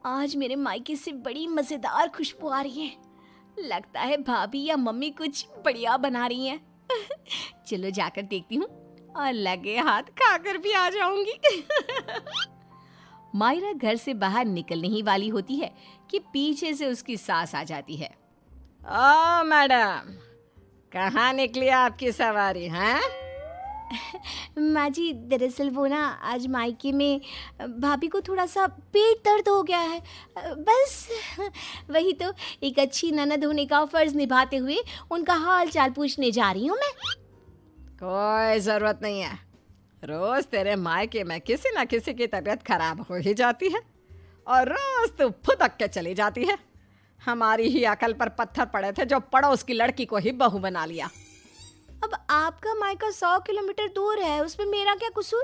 आज मेरे मायके से बड़ी मजेदार खुशबू आ रही है। लगता है भाभी या मम्मी कुछ बढ़िया बना रही हैं। चलो जाकर देखती हूँ और लगे हाथ खाकर भी आ जाऊंगी। मायरा घर से बाहर निकलने ही वाली होती है कि पीछे से उसकी सास आ जाती है। ओ मैडम, कहाँ निकली आपकी सवारी? हैं? माँ जी, दरअसल वो ना आज मायके में भाभी को थोड़ा सा पेट दर्द हो गया है। बस वही तो, एक अच्छी ननद होने का फर्ज निभाते हुए उनका हाल चाल पूछने जा रही हूँ मैं। कोई जरूरत नहीं है। रोज तेरे मायके में किसी न किसी की तबीयत खराब हो ही जाती है और रोज तू फुदक के चली जाती है। हमारी ही अकल पर पत्थर पड़े थे जो पड़ोस की लड़की को ही बहू बना लिया। अब आपका मायका 100 किलोमीटर दूर है, उसमें मेरा क्या कसूर?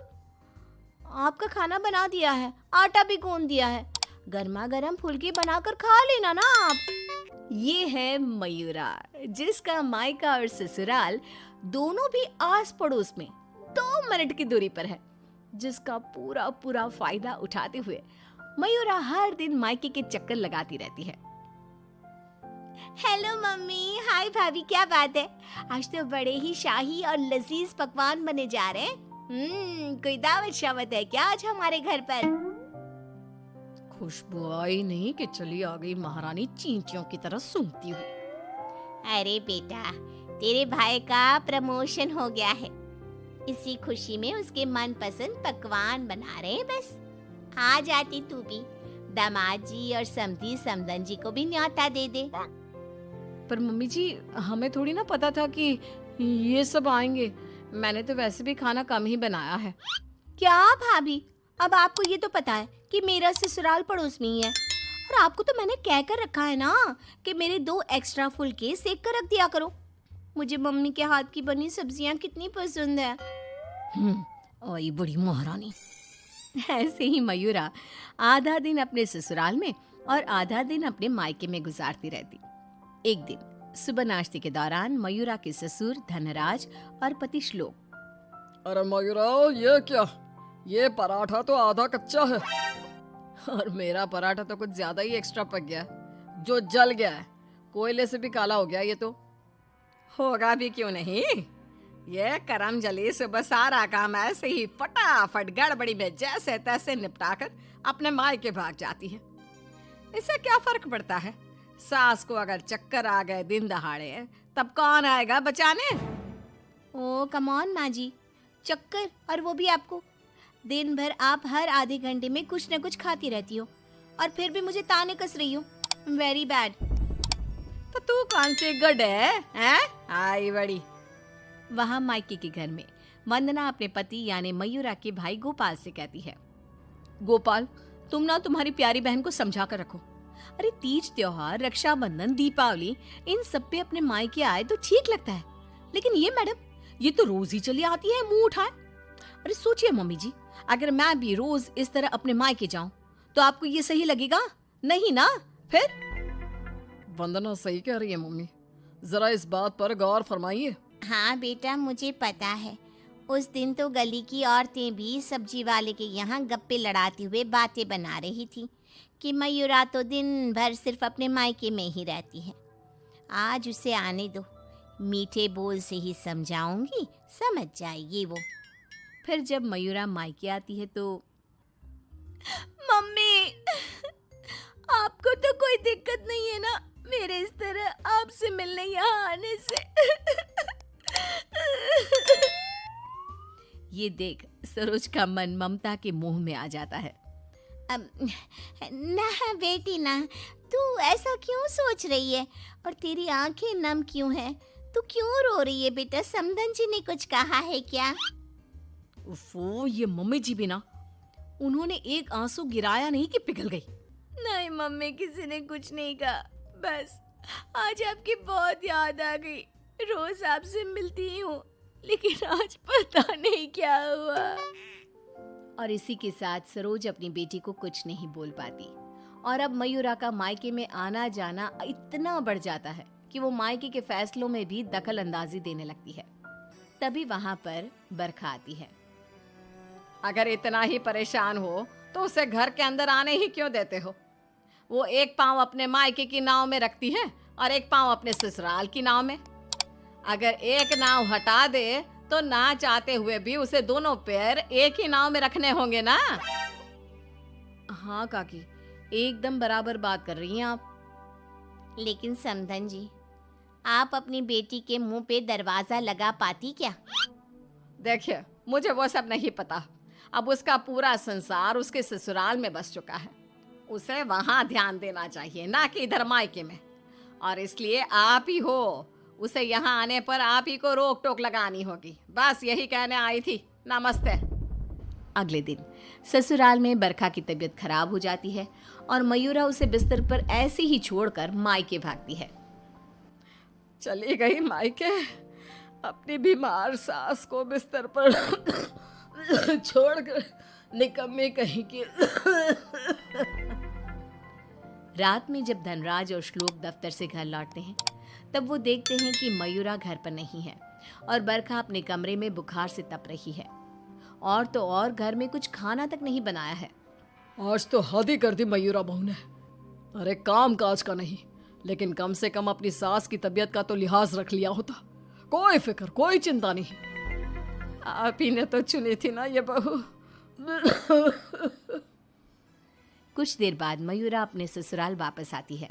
आपका खाना बना दिया है, आटा भी गूंद दिया है, गर्मा गर्म फुल्की बनाकर खा लेना ना आप। ये है मयूरा, जिसका मायका और ससुराल दोनों भी आस पड़ोस में 2 मिनट की दूरी पर है, जिसका पूरा पूरा फायदा उठाते हुए मयूरा हर दिन मायके के चक्कर लगाती रहती है। हेलो मम्मी, हाय भाभी, क्या बात है? आज तो बड़े ही शाही और लजीज पकवान बने जा रहे हैं। कोई दावत शावत है क्या आज हमारे घर पर? खुशबू आई नहीं कि चली आ गई महारानी चींटियों की तरह सूंघती हुई। अरे बेटा, तेरे भाई का प्रमोशन हो गया है, इसी खुशी में उसके मनपसंद पकवान बना रहे हैं। बस आ जाती तू भी, दामाद जी और समधी समदन जी को भी न्योता दे दे। पर मम्मी जी, हमें थोड़ी ना पता था कि ये सब आएंगे। मैंने तो वैसे भी खाना कम ही बनाया है। क्या भाभी, अब आपको ये तो पता है कि मेरा ससुराल पड़ोस में ही है, और आपको तो मैंने कह कर रखा है ना कि मेरे 2 एक्स्ट्रा फुलके सेक कर रख दिया करो। मुझे मम्मी के हाथ की बनी सब्जियां कितनी पसंद है। आई बड़ी महारानी। ऐसे ही मयूरा आधा दिन अपने ससुराल में और आधा दिन अपने मायके में गुजारती रहती। एक दिन सुबह नाश्ते के दौरान मयूरा के ससुर धनराज और पति श्लोक। अरे मयूरा, ये क्या? ये पराठा तो आधा कच्चा है और मेरा पराठा तो कुछ ज्यादा ही एक्स्ट्रा पक गया है, जो जल गया है। कोयले से भी काला हो गया। ये तो होगा भी क्यों नहीं। ये करम जली सुबह सारा काम ऐसे ही फटाफट गड़बड़ी में जैसे तैसे निपटाकर अपने मायके भाग जाती है। इससे क्या फर्क पड़ता है? सास को अगर चक्कर आ गए दिन दहाड़े, तब कौन आएगा बचाने? ओ कम ऑन माँ जी, चक्कर, और वो भी आपको? दिन भर आप हर आधे घंटे में कुछ न कुछ खाती रहती हो और फिर भी मुझे ताने कस रही हो। Very bad. तो तू कौन सी गुड है, हैं? आई बड़ी। वहाँ मायके के घर में वंदना अपने पति यानी मयूरा के भाई गोपाल से कहती है, गोपाल, तुम ना तुम्हारी प्यारी बहन को समझा कर रखो। अरे तीज त्योहार, रक्षाबंधन, दीपावली, इन सब पे अपने मायके आए तो ठीक लगता है, लेकिन ये मैडम, ये तो रोज ही चली आती है मुंह उठाए। अरे सोचिए मम्मी जी, अगर मैं भी रोज इस तरह अपने मायके जाऊं तो आपको ये सही लगेगा? नहीं ना? फिर वंदना सही कह रही है मम्मी, जरा इस बात पर गौर फरमाइए। हाँ बेटा, मुझे पता है। उस दिन तो गली की औरतें भी सब्जी वाले के यहाँ गप्पे लड़ाते हुए बातें बना रही थी कि मयूरा तो दिन भर सिर्फ अपने मायके में ही रहती है। आज उसे आने दो, मीठे बोल से ही समझाऊंगी, समझ जाएगी वो। फिर जब मयूरा मायके आती है तो, मम्मी, आपको तो कोई दिक्कत नहीं है ना मेरे इस तरह आपसे मिलने यहाँ आने से? ये देख सरोज का मन ममता के मुंह में आ जाता है। ना बेटी ना, तू ऐसा क्यों सोच रही है और तेरी आंखें नम क्यों हैं? तू क्यों रो रही है बेटा? समधन जी ने कुछ कहा है क्या? उफ़ो, ये मम्मी जी भी ना, उन्होंने एक आंसू गिराया नहीं कि पिघल गई। नहीं मम्मी, किसी ने कुछ नहीं कहा, बस आज आपकी बहुत याद आ गई। रोज आपसे मिलती ही हूँ, लेकिन आज पता नहीं क्या हुआ। और इसी के साथ सरोज अपनी बेटी को कुछ नहीं बोल पाती, और अब मयूरा का मायके में आना जाना इतना बढ़ जाता है कि वो मायके के फैसलों में भी दखल अंदाजी देने लगती है। तभी वहाँ पर बरखा आती है। अगर इतना ही परेशान हो तो उसे घर के अंदर आने ही क्यों देते हो? वो एक पाँव अपने मायके की नाव में रखती है और एक पाँव अपने ससुराल की नाव में। अगर एक नाव हटा दे तो ना चाहते हुए भी उसे दोनों पैर एक ही नाव में रखने होंगे ना। हाँ काकी, एकदम बराबर बात कर रही हैं आप। लेकिन समधन जी, आप अपनी बेटी के मुंह पे दरवाजा लगा पाती क्या? देखिए, मुझे वो सब नहीं पता। अब उसका पूरा संसार उसके ससुराल में बस चुका है। उसे वहां ध्यान देना चाहिए, ना कि इधर मायके में। और इसलिए आप ही हो, उसे यहाँ आने पर आप ही को रोक टोक लगानी होगी। बस यही कहने आई थी। नमस्ते। अगले दिन ससुराल में बरखा की तबीयत खराब हो जाती है और मयूरा उसे बिस्तर पर ऐसे ही छोड़कर मायके भागती है। चली गई मायके, अपनी बीमार सास को बिस्तर पर छोड़कर, निकम्मी कहीं की। रात में जब धनराज और श्लोक दफ्तर से घर लौटते हैं, तब वो देखते हैं कि मयूरा घर पर नहीं है और बरखा अपने कमरे में बुखार से तप रही है। और तो और घर में कुछ खाना तक नहीं बनाया है। आज तो हद ही कर दी मयूरा बहू ने। अरे काम काज का नहीं, लेकिन कम से कम अपनी सास की तबीयत का तो लिहाज रख लिया होता। कोई फिक्र, कोई चिंता नहीं। आप ही ने तो चुनी थी ना ये बहू। कुछ देर बाद मयूरा अपने ससुराल वापस आती है।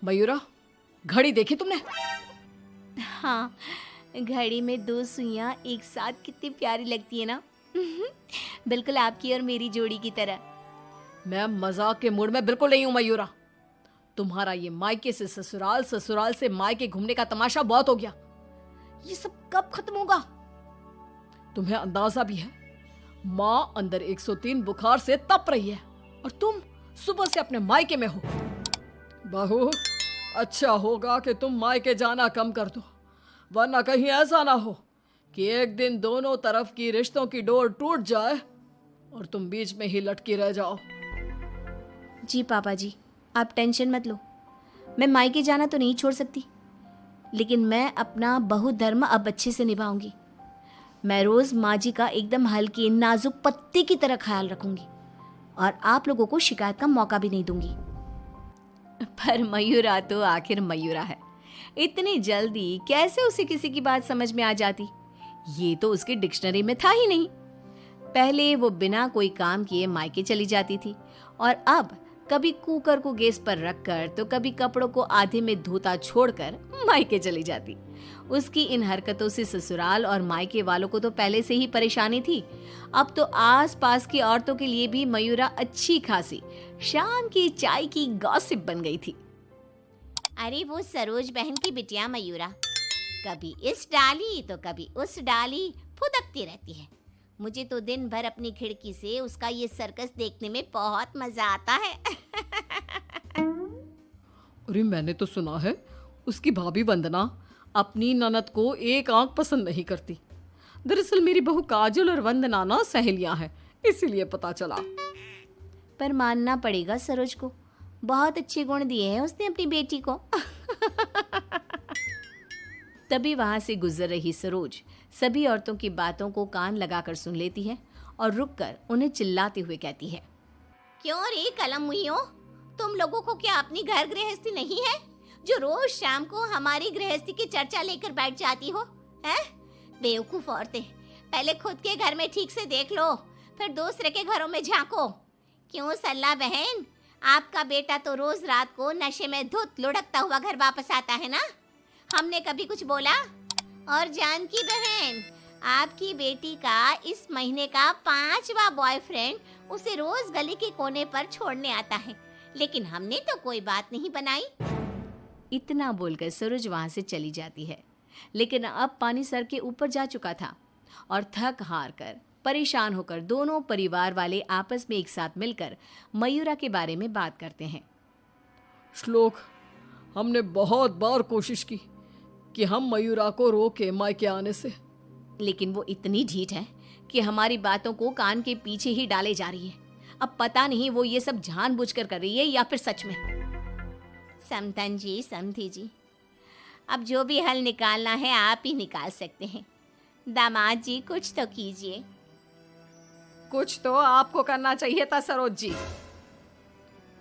मयूरा, घड़ी देखी तुमने? हाँ, घड़ी में 2 सुइयां एक साथ कितनी प्यारी लगती है ना। बिल्कुल आपकी और मेरी जोड़ी की तरह। मैं मजाक के मूड में बिल्कुल नहीं हूं मयूरा। तुम्हारा ये मायके से ससुराल, ससुराल से मायके घूमने का तमाशा बहुत हो गया। ये सब कब खत्म होगा? तुम्हें अंदाजा भी है, माँ अंदर 103 बुखार से तप रही है और तुम सुबह से अपने मायके में हो। बहू, अच्छा होगा कि तुम मायके जाना कम कर दो, वरना कहीं ऐसा ना हो कि एक दिन दोनों तरफ की रिश्तों की डोर टूट जाए और तुम बीच में ही लटकी रह जाओ। जी पापा जी, आप टेंशन मत लो। मैं मायके जाना तो नहीं छोड़ सकती, लेकिन मैं अपना बहु धर्म अब अच्छे से निभाऊंगी। मैं रोज माँ जी का एकदम हल्की नाजुक पत्ते की तरह ख्याल रखूंगी और आप लोगों को शिकायत का मौका भी नहीं दूंगी। पर मयूरा तो आखिर मयूरा है, इतनी जल्दी कैसे उसे किसी की बात समझ में आ जाती? ये तो उसकी डिक्शनरी में था ही नहीं। पहले वो बिना कोई काम किए मायके चली जाती थी और अब कभी कुकर को गैस पर रखकर तो कभी कपड़ों को आधे में धोता छोड़कर मायके चली जाती। उसकी इन हरकतों से ससुराल और मायके वालों को तो पहले से ही परेशानी थी। अब तो आस-पास की औरतों के लिए भी मयूरा अच्छी खासी शाम की चाय की गॉसिप बन गई थी। अरे वो सरोज बहन की बिटिया मयूरा, कभी इस डाली तो कभी उस डाली फुदकती रहती है। मुझे तो दिन भर अपनी खिड़की से उसका ये सर्कस देखने में बहुत मजा आता है। अरे मैंने तो सुना है उसकी भाभी वंदना अपनी ननद को एक आंख पसंद नहीं करती। दरअसल मेरी बहू काजल और वंदना ना सहेलियां हैं, इसीलिए पता चला। पर मानना पड़ेगा सरोज को, बहुत अच्छे गुण दिए हैं उसने अपनी बेटी को। तभी वहां से गुजर रही सरोज सभी औरतों की बातों को कान लगाकर सुन लेती है और रुककर उन्हें चिल्लाते हुए कहती है, क्यों रे कलम मुइयो, तुम लोगों को क्या अपनी घर गृहस्थी नहीं है जो रोज शाम को हमारी गृहस्थी की चर्चा लेकर बैठ जाती हो? हैं? बेवकूफ औरतें, पहले खुद के घर में ठीक से देख लो, फिर दूसरे के घरों में झांको। क्यों सल्ला बहन, आपका बेटा तो रोज रात को नशे में धुत लुढ़कता हुआ घर वापस आता है ना? हमने कभी कुछ बोला? और जानकी बहन, आपकी बेटी का इस महीने का 5वां बॉयफ्रेंड उसे रोज गली के कोने पर छोड़ने आता है, लेकिन हमने तो कोई बात नहीं बनाई। इतना बोलकर सरोज वहां से चली जाती है, लेकिन अब पानी सर के ऊपर जा चुका था और थक हार कर परेशान होकर दोनों परिवार वाले आपस में एक साथ मिलकर मयूरा के बारे में बात करते हैं। श्लोक, हमने बहुत बार कोशिश की कि हम मयूरा को रोके मायके आने से, लेकिन वो इतनी ढीठ है कि हमारी बातों को कान के पीछे ही डाले जा रही है। अब पता नहीं वो ये सब जानबूझकर कर रही है या फिर सच में। समधन जी, समधी जी, अब जो भी हल निकालना है आप ही निकाल सकते हैं। दामाद जी कुछ तो कीजिए। कुछ तो आपको करना चाहिए था सरोज जी।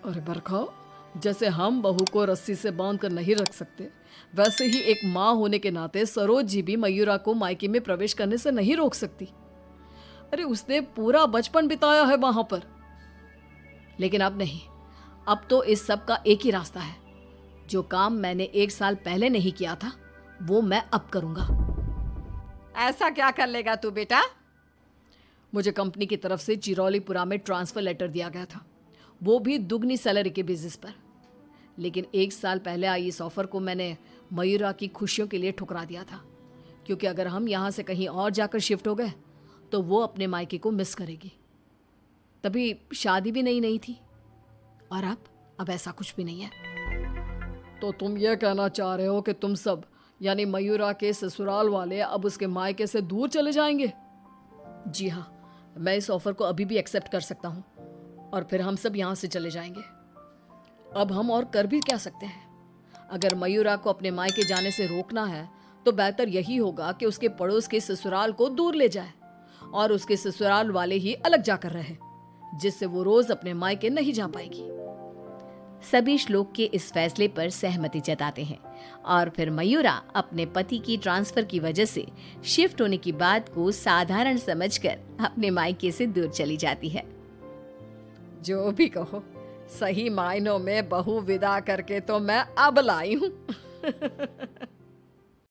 अरे बरखा, जैसे हम बहू को रस्सी से बांध कर नहीं रख सकते, वैसे ही एक माँ होने के नाते सरोज जी भी मयूरा को मायके में प्रवेश करने से नहीं रोक सकती। अरे उसने पूरा बचपन बिताया है वहां पर। लेकिन अब नहीं, अब तो इस सब का एक ही रास्ता है। जो काम मैंने 1 साल पहले नहीं किया था वो मैं अब करूंगा। ऐसा क्या कर लेगा तू बेटा? मुझे कंपनी की तरफ से चिरौलीपुरा में ट्रांसफर लेटर दिया गया था, वो भी दुगनी सैलरी के बेसिस पर। लेकिन 1 साल पहले आई इस ऑफर को मैंने मयूरा की खुशियों के लिए ठुकरा दिया था, क्योंकि अगर हम यहाँ से कहीं और जाकर शिफ्ट हो गए तो वो अपने मायके को मिस करेगी। तभी शादी भी नहीं थी, और अब ऐसा कुछ भी नहीं है। तो तुम ये कहना चाह रहे हो कि तुम सब यानी मयूरा के ससुराल वाले अब उसके मायके से दूर चले जाएंगे? जी हाँ, मैं इस ऑफर को अभी भी एक्सेप्ट कर सकता हूँ और फिर हम सब यहाँ से चले जाएंगे। अब हम और कर भी क्या सकते हैं? अगर मयूरा को अपने मायके जाने से रोकना है तो बेहतर यही होगा कि उसके पड़ोस के ससुराल को दूर ले जाए और उसके ससुराल वाले ही अलग जाकर रहे, जिससे वो रोज अपने मायके नहीं जा पाएगी। सभी श्लोक के इस फैसले पर सहमति जताते हैं और फिर मयूरा अपने पति की ट्रांसफर की वजह से शिफ्ट होने की बात को साधारण समझकर अपने मायके से दूर चली जाती है। जो भी कहो, सही मायनों में बहू विदा करके तो मैं अब लाई हूँ।